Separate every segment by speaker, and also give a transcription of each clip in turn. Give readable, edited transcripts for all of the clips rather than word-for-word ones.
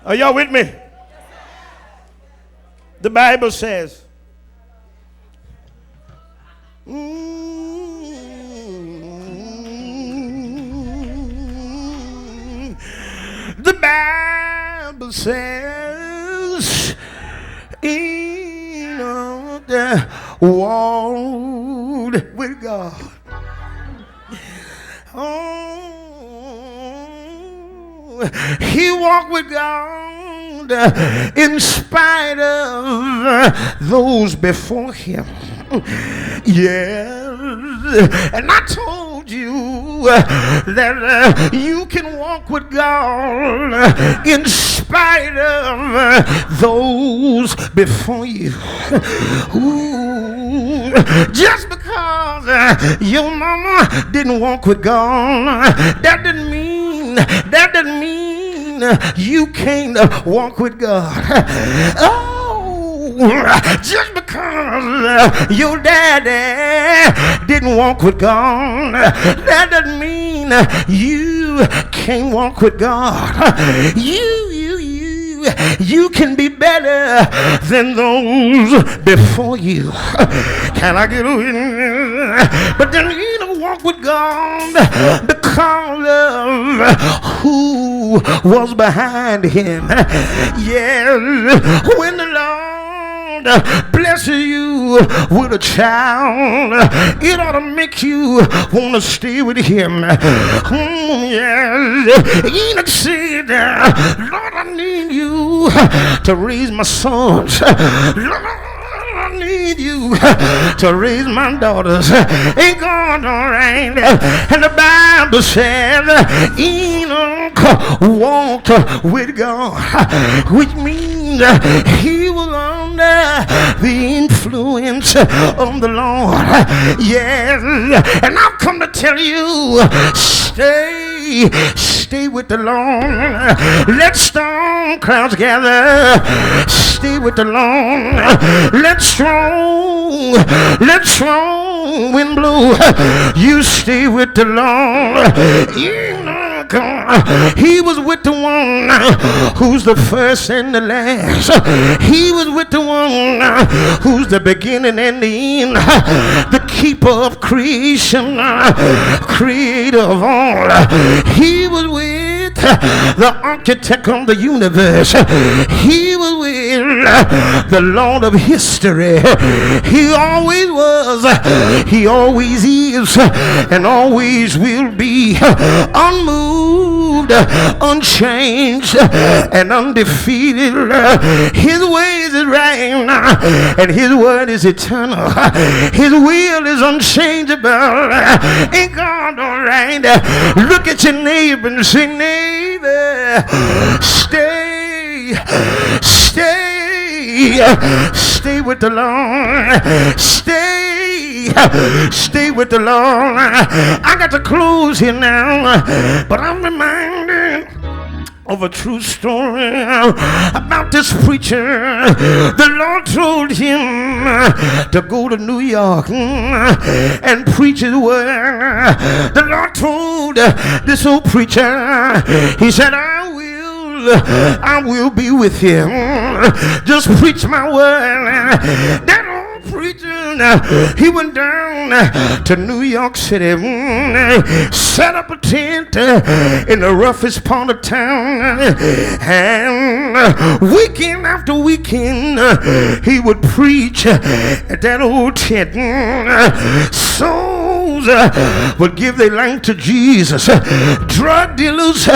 Speaker 1: Are y'all with me? The Bible says, the Bible says, Enoch walked with God. Oh, he walked with God in spite of those before him. Yes, and I told you that you can walk with God in spite of those before you. Ooh, just because your mama didn't walk with God, that didn't mean you can't walk with God. Just because your daddy didn't walk with God, that doesn't mean you can't walk with God. You can be better than those before you. Can I get away? But then you don't walk with God because of who was behind him. Yes, when the Lord bless you with a child, it ought to make you want to stay with him. Yes, Enoch said, Lord, I need you to raise my sons. Lord, I need you to raise my daughters. Ain't God all right? And the Bible says Enoch walked with God, which means he was under the influence of the Lord. Yes, and I've come to tell you, stay with the Lord. Let storm clouds gather. Stay with the Lord. Let strong wind blow. You stay with the Lord. He was with the one who's the first and the last. He was with the one who's the beginning and the end, the keeper of creation, creator of all. He was with the architect of the universe. He was with the Lord of history. He always was, he always is, and always will be unmoved, unchanged, and undefeated. His ways is right, and his word is eternal. His will is unchangeable. Ain't God all right? Look at your neighbor and say, neighbor, stay with the Lord. Stay with the Lord. I got to close here now, but I'm reminded of a true story about this preacher. The Lord told him to go to New York and preach his word. The Lord told this old preacher, he said, I will be with him. Just preach my word. That old preacher, he went down to New York City, set up a tent in the roughest part of town, and weekend after weekend he would preach at that old tent. Souls would give their life to Jesus. Drug dealers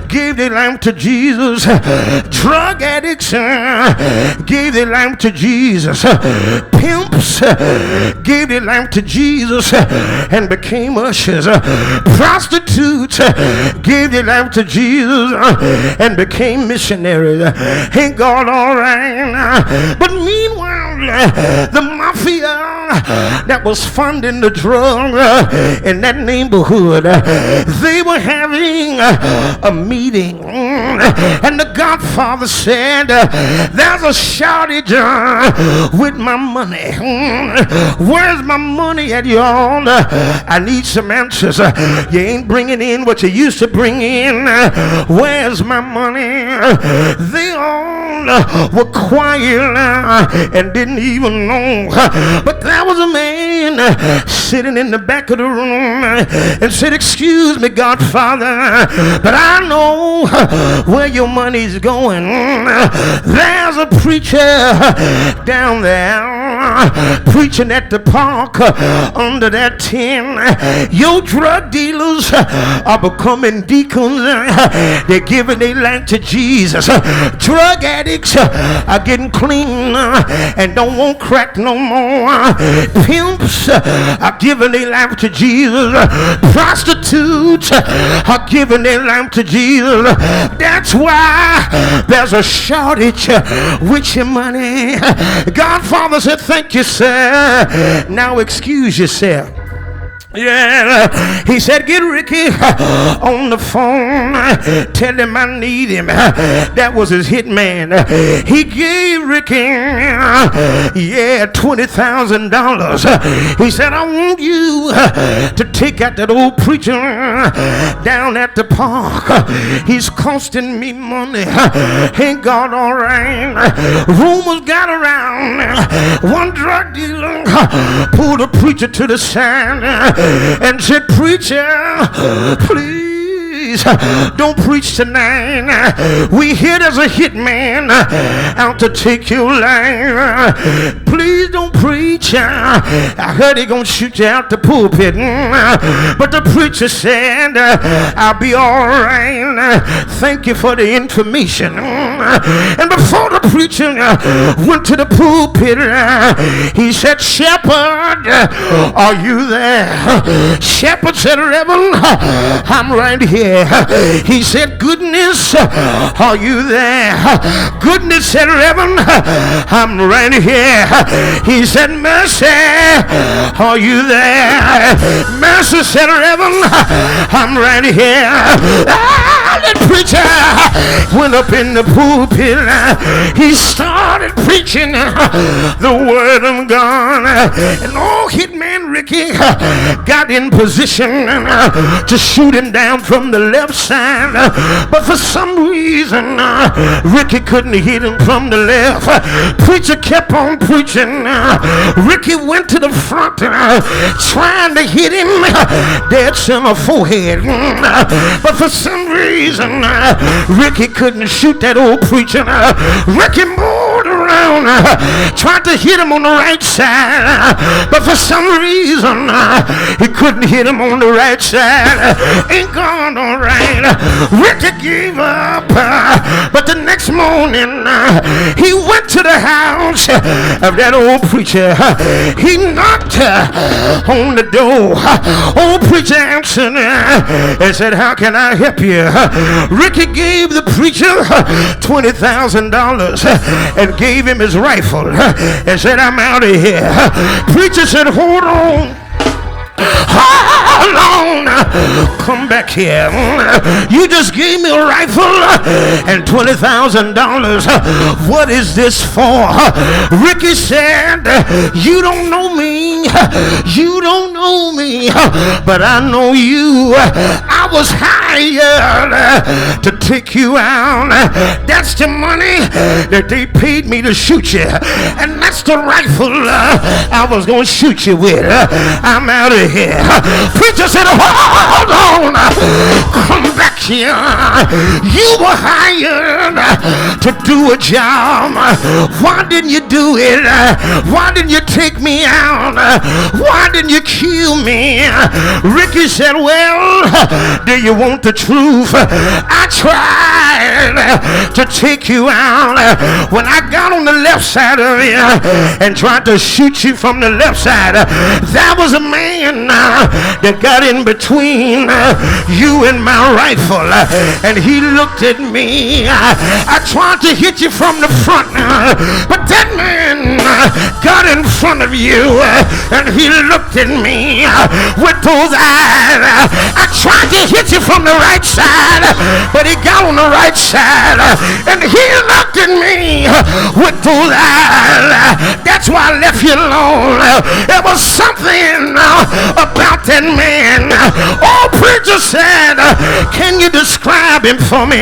Speaker 1: gave their life to Jesus. Drug addicts gave their life to Jesus. Pimps gave their life to Jesus and became ushers. Prostitutes gave their life to Jesus and became missionaries. Ain't God all right? But meanwhile, the mafia that was funding the drug in that neighborhood, they were having a meeting, and the Godfather said, there's a shortage with my money. Where's my money at, y'all? I need some answers. You ain't bringing in what you used to bring in. Where's my money? They all were quiet and didn't even know. But there was a man sitting in the back of the room and said, excuse me, Godfather, but I know where your money's going. There's a preacher down there preaching at the park under that tent. Your drug dealers are becoming deacons. They're giving their life to Jesus. Drug addicts are getting clean and don't want crack no more. Pimps are giving their life to Jesus. Prostitutes are giving their life to Jesus. That's why there's a shortage with your money. Godfather said, thank you, sir. Now excuse yourself. Yeah, he said, get Ricky on the phone. Tell him I need him. That was his hitman. He gave Ricky, $20,000. He said, I want you to take out that old preacher down at the park. He's costing me money. Ain't God all right? Rumors got around. One drug dealer pulled a preacher to the side and said, preacher, please don't preach tonight. We here there's a hitman out to take your life. Please don't preach. I heard he gonna shoot you out the pulpit. But the preacher said, I'll be all right. Thank you for the information. And before the preacher went to the pulpit, he said, Shepherd, are you there? Shepherd said, Reverend, I'm right here. He said, Goodness, are you there? Goodness said, Reverend, I'm right here. He said, Mercy, are you there? Mercy said, Reverend, I'm right here. The preacher went up in the pulpit. He started preaching the word of God. And old hitman Ricky got in position to shoot him down from the left side. But for some reason, Ricky couldn't hit him from the left. Preacher kept on preaching. Ricky went to the front trying to hit him dead center forehead. But for some reason, Ricky couldn't shoot that old preacher. Ricky moved around, tried to hit him on the right side, but for some reason, he couldn't hit him on the right side. Ain't gone all right. Ricky gave up, but the next morning, he went to the house of that old preacher. He knocked on the door. Old preacher answered and said, how can I help you? Ricky gave the preacher $20,000 and gave him his rifle and said, I'm out of here. Preacher said, hold on. Hold on, come back here. You just gave me a rifle and $20,000. What is this for? Ricky said, you don't know me. You don't know me, but I know you. I was hired to take you out. That's the money that they paid me to shoot you, and that's the rifle I was going to shoot you with. I'm out of here. Preacher said, hold on, come back here. You were hired to do a job. Why didn't you do it? Why didn't you take me out? Why didn't you kill me? Ricky said, well, do you want the truth? I tried trying to take you out. When I got on the left side of you and tried to shoot you from the left side, that was a man that got in between you and my rifle, and he looked at me. I tried to hit you from the front, but that man got in front of you, and he looked at me with those eyes. I tried to hit you from the right side, but he got on the right side, and he looked at me with those eyes. That's why I left you alone. There was something about that man. Oh, preacher said, can you describe him for me?